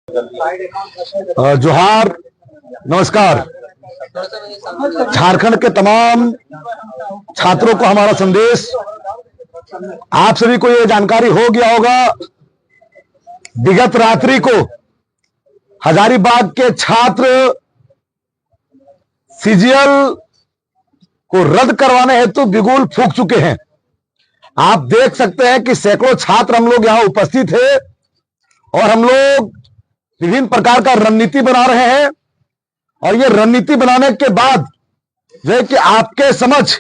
जोहार, नमस्कार। झारखंड के तमाम छात्रों को हमारा संदेश। आप सभी को ये जानकारी हो गया होगा, विगत रात्रि को हजारीबाग के छात्र सीजीएल को रद्द करवाने हेतु बिगुल फूंक चुके हैं। आप देख सकते हैं कि सैकड़ों छात्र हम लोग यहां उपस्थित हैं और हम लोग विभिन्न प्रकार का रणनीति बना रहे हैं। और ये रणनीति बनाने के बाद जो है कि आपके समझ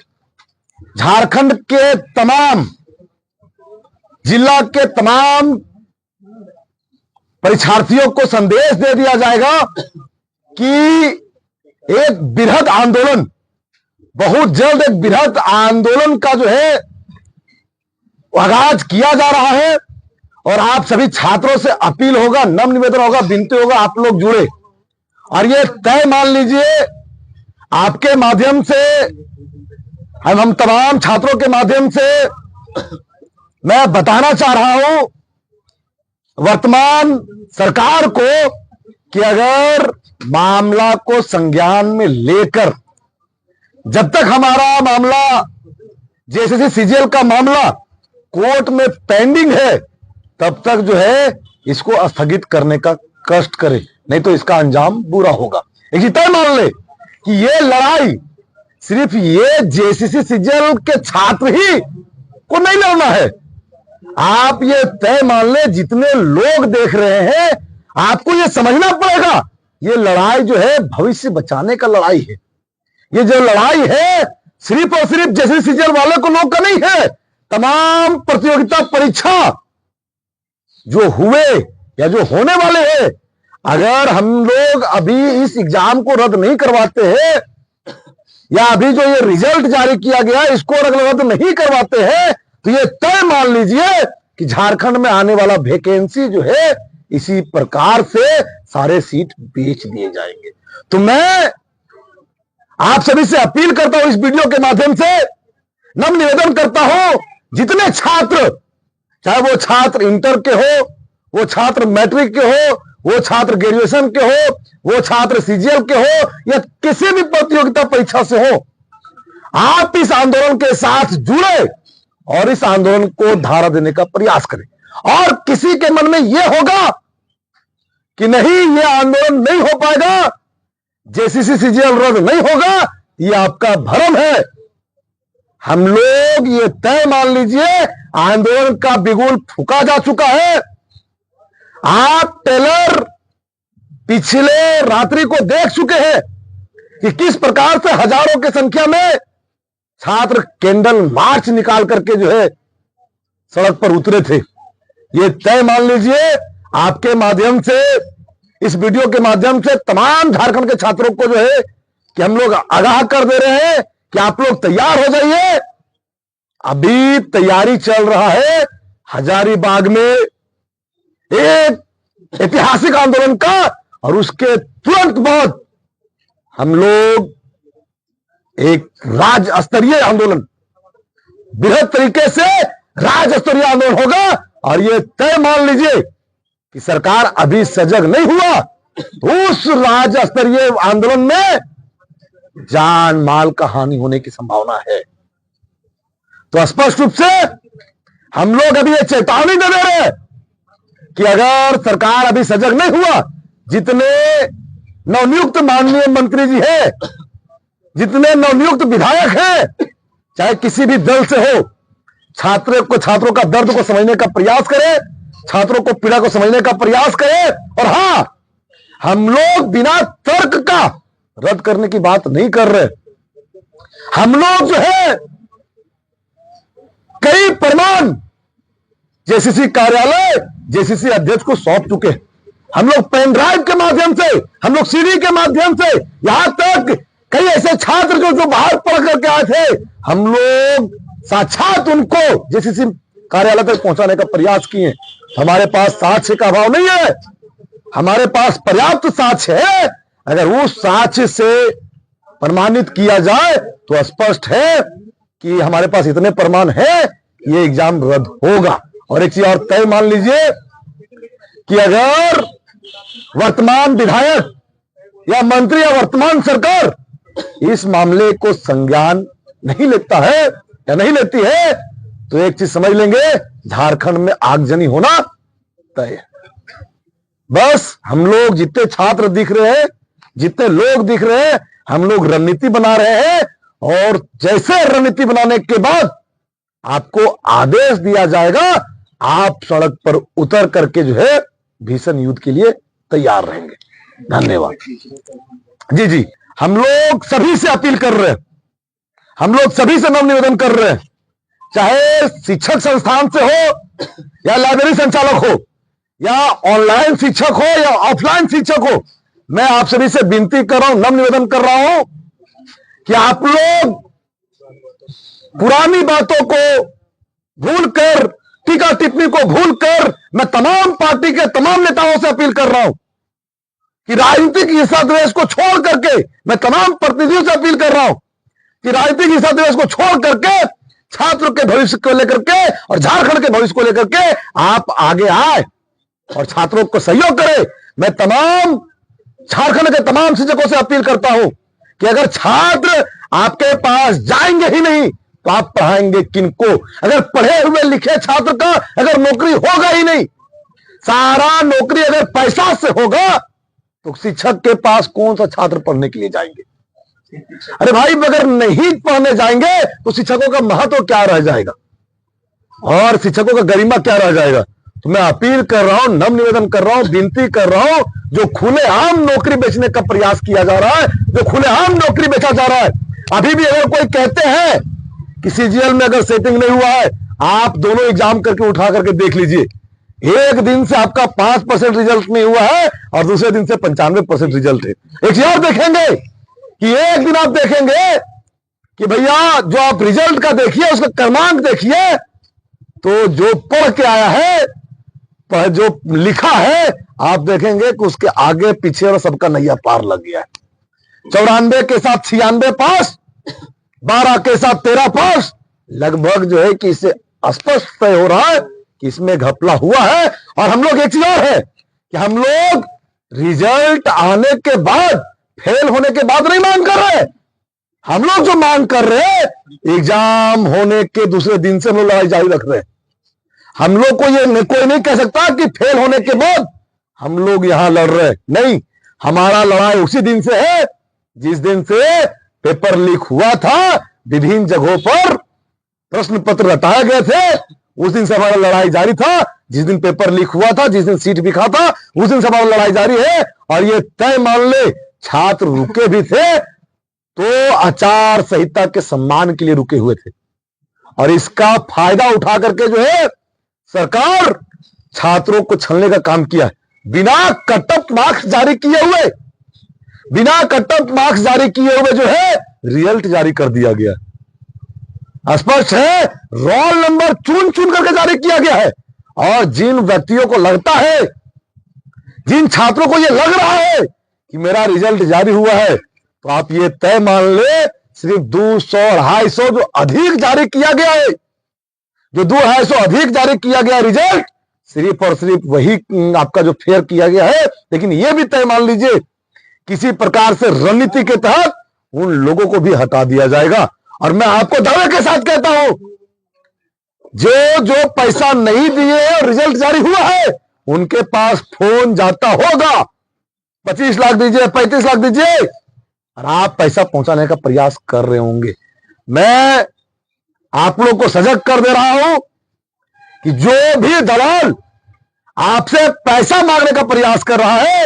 झारखंड के तमाम जिला के तमाम परीक्षार्थियों को संदेश दे दिया जाएगा कि एक बृहद आंदोलन, बहुत जल्द एक बृहद आंदोलन का जो है आगाज किया जा रहा है। और आप सभी छात्रों से अपील होगा, नम्र निवेदन होगा, विनती होगा, आप लोग जुड़े। और ये तय मान लीजिए, आपके माध्यम से हम तमाम छात्रों के माध्यम से मैं बताना चाह रहा हूं वर्तमान सरकार को कि अगर मामला को संज्ञान में लेकर, जब तक हमारा मामला जेसीसी सीजीएल का मामला कोर्ट में पेंडिंग है, तब तक जो है इसको स्थगित करने का कष्ट करे, नहीं तो इसका अंजाम बुरा होगा। एक तय मान ले कि ये लड़ाई सिर्फ ये जेसीसी सीजीएल के छात्र ही को नहीं लड़ना है। आप ये तय मान ले, जितने लोग देख रहे हैं, आपको ये समझना पड़ेगा, ये लड़ाई जो है भविष्य बचाने का लड़ाई है। ये जो लड़ाई है सिर्फ और सिर्फ जेसीसी सीजीएल वाले को लोग का नहीं है। तमाम प्रतियोगिता परीक्षा जो हुए या जो होने वाले हैं, अगर हम लोग अभी इस एग्जाम को रद्द नहीं करवाते हैं या अभी जो ये रिजल्ट जारी किया गया इसको रद्द नहीं करवाते हैं, तो ये तय मान लीजिए कि झारखंड में आने वाला वैकेंसी जो है इसी प्रकार से सारे सीट बेच दिए जाएंगे। तो मैं आप सभी से अपील करता हूं, इस वीडियो के माध्यम से नम्र निवेदन करता हूं, जितने छात्र, चाहे वो छात्र इंटर के हो, वो छात्र मैट्रिक के हो, वो छात्र ग्रेजुएशन के हो, वो छात्र सीजीएल के हो या किसी भी प्रतियोगिता परीक्षा से हो, आप इस आंदोलन के साथ जुड़े और इस आंदोलन को धारा देने का प्रयास करें। और किसी के मन में यह होगा कि नहीं, ये आंदोलन नहीं हो पाएगा, जेसीसी सीजीएल रद्द नहीं होगा, ये आपका भ्रम है। हम लोग ये तय मान लीजिए, आंदोलन का बिगुल फूंका जा चुका है। आप टेलर पिछले रात्रि को देख चुके हैं कि किस प्रकार से हजारों की संख्या में छात्र कैंडल मार्च निकाल करके जो है सड़क पर उतरे थे। ये तय मान लीजिए, आपके माध्यम से, इस वीडियो के माध्यम से तमाम झारखंड के छात्रों को जो है कि हम लोग आगाह कर दे रहे हैं कि आप लोग तैयार हो जाइए। अभी तैयारी चल रहा है हजारीबाग में एक ऐतिहासिक आंदोलन का, और उसके तुरंत बाद हम लोग एक राज्य स्तरीय आंदोलन, बृहद तरीके से राज्य स्तरीय आंदोलन होगा। और ये तय मान लीजिए कि सरकार अभी सजग नहीं हुआ, उस राज्य स्तरीय आंदोलन में जान माल का हानि होने की संभावना है। तो स्पष्ट रूप से हम लोग अभी ये चेतावनी दे रहे हैं कि अगर सरकार अभी सजग नहीं हुआ, जितने नवनियुक्त माननीय मंत्री जी हैं, जितने नवनियुक्त विधायक हैं, चाहे किसी भी दल से हो, छात्रों का दर्द को समझने का प्रयास करें, छात्रों को पीड़ा को समझने का प्रयास करें। और हां, हम लोग बिना तर्क का रद्द करने की बात नहीं कर रहे। हम लोग जो है कई प्रमाण जेसीसी कार्यालय, जेसीसी अध्यक्ष को सौंप चुके हैं। हम लोग पेन ड्राइव के माध्यम से, हम लोग सीडी के माध्यम से, यहां तक कई ऐसे छात्र जो बाहर पढ़ करके आए थे, हम लोग साक्षात उनको जेसीसी कार्यालय तक पहुंचाने का प्रयास किए। हमारे पास साक्ष्य का अभाव नहीं है, हमारे पास पर्याप्त साक्ष्य है। अगर उस साक्ष्य से प्रमाणित किया जाए तो स्पष्ट है कि हमारे पास इतने प्रमाण है, ये एग्जाम रद्द होगा। और एक चीज और तय मान लीजिए कि अगर वर्तमान विधायक या मंत्री या वर्तमान सरकार इस मामले को संज्ञान नहीं लेता है या नहीं लेती है, तो एक चीज समझ लेंगे, झारखंड में आगजनी होना तय है। बस हम लोग जितने छात्र दिख रहे हैं, जितने लोग दिख रहे हैं, हम लोग रणनीति बना रहे हैं, और जैसे रणनीति बनाने के बाद आपको आदेश दिया जाएगा, आप सड़क पर उतर करके जो है भीषण युद्ध के लिए तैयार रहेंगे। धन्यवाद। जी जी, हम लोग सभी से अपील कर रहे हैं, हम लोग सभी से नव निवेदन कर रहे हैं, चाहे शिक्षक संस्थान से हो या लाइब्रेरी संचालक हो या ऑनलाइन शिक्षक हो या ऑफलाइन शिक्षक हो, मैं आप सभी से विनती कर रहा हूं, नव निवेदन कर रहा हूं कि आप लोग पुरानी बातों को भूलकर, टीका टिप्पणी को भूलकर, मैं तमाम पार्टी के तमाम नेताओं से अपील कर रहा हूं कि राजनीतिक ईर्ष्या-द्वेष को छोड़ करके, मैं तमाम प्रतिनिधियों से अपील कर रहा हूं कि राजनीतिक ईर्ष्या-द्वेष को छोड़ करके छात्रों के भविष्य को लेकर के और झारखंड के भविष्य को लेकर के आप आगे आए और छात्रों को सहयोग करें। मैं तमाम झारखंड के तमाम शिक्षकों से अपील करता हूं कि अगर छात्र आपके पास जाएंगे ही नहीं तो आप पढ़ाएंगे किनको? अगर पढ़े हुए लिखे छात्र का अगर नौकरी होगा ही नहीं, सारा नौकरी अगर पैसा से होगा, तो शिक्षक के पास कौन सा छात्र पढ़ने के लिए जाएंगे? अरे भाई, अगर नहीं पढ़ने जाएंगे तो शिक्षकों का महत्व क्या रह जाएगा और शिक्षकों का गरिमा क्या रह जाएगा? तो मैं अपील कर रहा हूं, नव निवेदन कर रहा हूं, विनती कर रहा हूं, जो खुलेआम नौकरी बेचने का प्रयास किया जा रहा है, जो खुलेआम नौकरी बेचा जा रहा है, अभी भी अगर कोई कहते हैं कि सीजीएल में अगर सेटिंग नहीं हुआ है, आप दोनों एग्जाम करके उठा करके देख लीजिए, एक दिन से आपका 5% रिजल्ट नहीं हुआ है और दूसरे दिन से 95% रिजल्ट है। एक चीज और देखेंगे कि एक दिन आप देखेंगे कि भैया जो आप रिजल्ट का देखिए, उसका क्रमांक देखिए, तो जो पढ़ के आया है, जो लिखा है, आप देखेंगे कि उसके आगे पीछे और सबका नैया पार लग गया है। 94 के साथ 96 पास, 12 के साथ 13 पास, लगभग जो है कि इससे स्पष्ट तय हो रहा है कि इसमें घपला हुआ है। और हम लोग एक चीज और है कि हम लोग रिजल्ट आने के बाद, फेल होने के बाद नहीं मांग कर रहे, हम लोग जो मांग कर रहे हैं, एग्जाम होने के दूसरे दिन से हम लोग लड़ाई जारी रख रहे हैं। हम लोग को ये कोई नहीं कह सकता कि फेल होने के बाद हम लोग यहां लड़ रहे हैं, नहीं, हमारा लड़ाई उसी दिन से है जिस दिन से पेपर लीक हुआ था, विभिन्न जगहों पर प्रश्न पत्र रटाए गए थे, उस दिन से हमारा लड़ाई जारी था। जिस दिन पेपर लीक हुआ था, जिस दिन सीट बिका था, उस दिन से हमारा लड़ाई जारी है। और ये तय मान ले, छात्र रुके भी थे तो आचार संहिता के सम्मान के लिए रुके हुए थे, और इसका फायदा उठा करके जो है सरकार छात्रों को छलने का काम किया है। बिना कट ऑफ मार्क्स जारी किए हुए, बिना कट ऑफ मार्क्स जारी किए हुए जो है रिजल्ट जारी कर दिया गया। स्पष्ट है, रोल नंबर चुन चुन करके जारी किया गया है। और जिन व्यक्तियों को लगता है, जिन छात्रों को यह लग रहा है कि मेरा रिजल्ट जारी हुआ है, तो आप ये तय मान ले, सिर्फ 200-250 जो अधिक जारी किया गया है, जो 200-250 अधिक जारी किया गया रिजल्ट, सिर्फ और सिर्फ वही आपका जो फेयर किया गया है। लेकिन यह भी तय मान लीजिए, किसी प्रकार से रणनीति के तहत उन लोगों को भी हटा दिया जाएगा। और मैं आपको दावे के साथ कहता हूं, जो पैसा नहीं दिए और रिजल्ट जारी हुआ है, उनके पास फोन जाता होगा, 25 लाख दीजिए, 35 लाख दीजिए, और आप पैसा पहुंचाने का प्रयास कर रहे होंगे। मैं आप लोग को सजग कर दे रहा हूं कि जो भी दलाल आपसे पैसा मांगने का प्रयास कर रहा है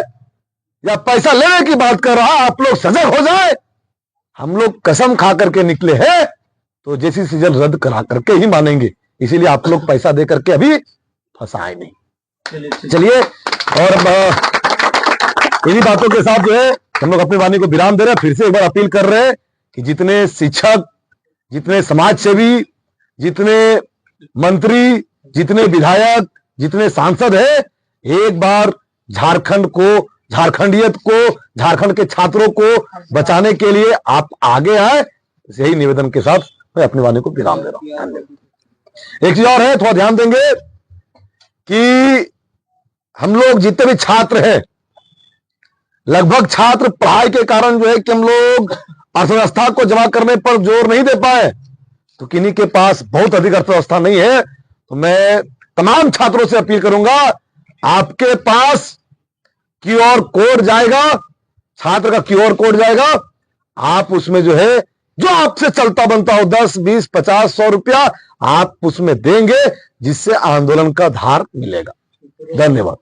या पैसा लेने की बात कर रहा है, आप लोग सजग हो जाए। हम लोग कसम खा करके निकले हैं तो जैसी सीजन रद्द करा करके ही मानेंगे, इसीलिए आप लोग पैसा दे करके अभी फंसाए नहीं। चलिए, और इन्हीं बातों के साथ जो है हम लोग अपनी वाणी को विराम दे रहे हैं। फिर से एक बार अपील कर रहे हैं कि जितने शिक्षक, जितने समाज सेवी, जितने मंत्री, जितने विधायक, जितने सांसद हैं, एक बार झारखंड को, झारखंडियत को, झारखंड के छात्रों को बचाने के लिए आप आगे आए। यही निवेदन के साथ मैं अपनी वाणी को विराम दे रहा हूं। धन्यवाद। एक चीज और है, थोड़ा ध्यान देंगे कि हम लोग जितने भी छात्र हैं, लगभग छात्र पढ़ाई के कारण जो है कि हम लोग अर्थव्यवस्था को जमा करने पर जोर नहीं दे पाए, तो किन्हीं के पास बहुत अधिक अर्थव्यवस्था नहीं है, तो मैं तमाम छात्रों से अपील करूंगा, आपके पास क्यूआर कोड जाएगा, छात्र का क्यूआर कोड जाएगा, आप उसमें जो है जो आपसे चलता बनता हो 10, 20, 50, 100 रुपया आप उसमें देंगे, जिससे आंदोलन का धार मिलेगा। धन्यवाद।